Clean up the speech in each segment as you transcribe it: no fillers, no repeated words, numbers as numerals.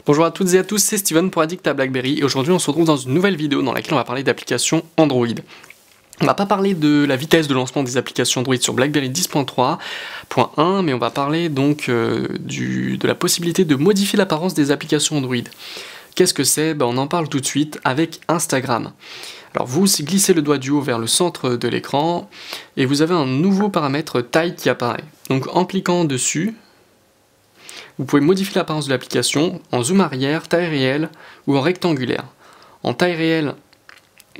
Bonjour à toutes et à tous, c'est Steven pour Addict à BlackBerry et aujourd'hui on se retrouve dans une nouvelle vidéo dans laquelle on va parler d'applications Android. On va pas parler de la vitesse de lancement des applications Android sur BlackBerry 10.3.1, mais on va parler donc de la possibilité de modifier l'apparence des applications Android. Qu'est-ce que c'est? On en parle tout de suite avec Instagram. Alors vous glissez le doigt du haut vers le centre de l'écran et vous avez un nouveau paramètre taille qui apparaît. Donc en cliquant dessus, vous pouvez modifier l'apparence de l'application en zoom arrière, taille réelle ou en rectangulaire. En taille réelle,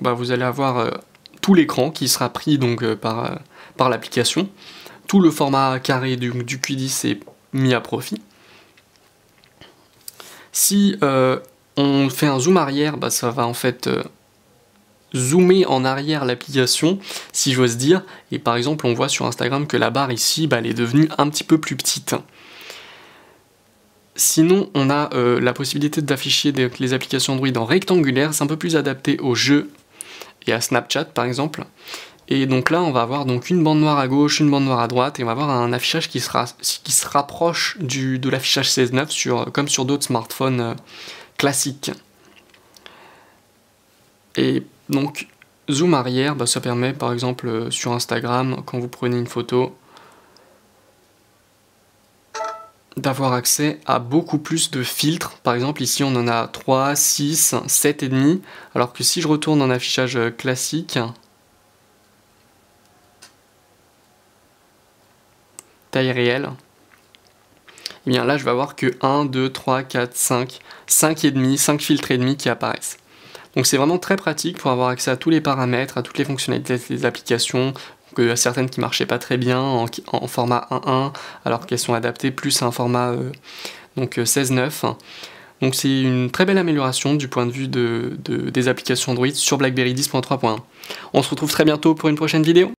vous allez avoir tout l'écran qui sera pris donc, par l'application. Tout le format carré du Q10 est mis à profit. Si on fait un zoom arrière, ça va en fait zoomer en arrière l'application, si j'ose dire. Et par exemple, on voit sur Instagram que la barre ici, elle est devenue un petit peu plus petite. Sinon, on a la possibilité d'afficher les applications Android en rectangulaire, c'est un peu plus adapté aux jeux et à Snapchat par exemple. Et donc là, on va avoir donc une bande noire à gauche, une bande noire à droite, et on va avoir un affichage qui se rapproche de l'affichage 16:9, comme sur d'autres smartphones classiques. Et donc, zoom arrière, ça permet par exemple sur Instagram, quand vous prenez une photo, d'avoir accès à beaucoup plus de filtres. Par exemple ici on en a 3, 6, 7 et demi, alors que si je retourne en affichage classique, taille réelle, et bien là je vais avoir que 1, 2, 3, 4, 5 et demi, 5 filtres et demi qui apparaissent. Donc c'est vraiment très pratique pour avoir accès à tous les paramètres, à toutes les fonctionnalités des applications, que certaines qui marchaient pas très bien en format 1.1 alors qu'elles sont adaptées plus à un format 16.9. Donc c'est une très belle amélioration du point de vue des applications Android sur BlackBerry 10.3.1. On se retrouve très bientôt pour une prochaine vidéo.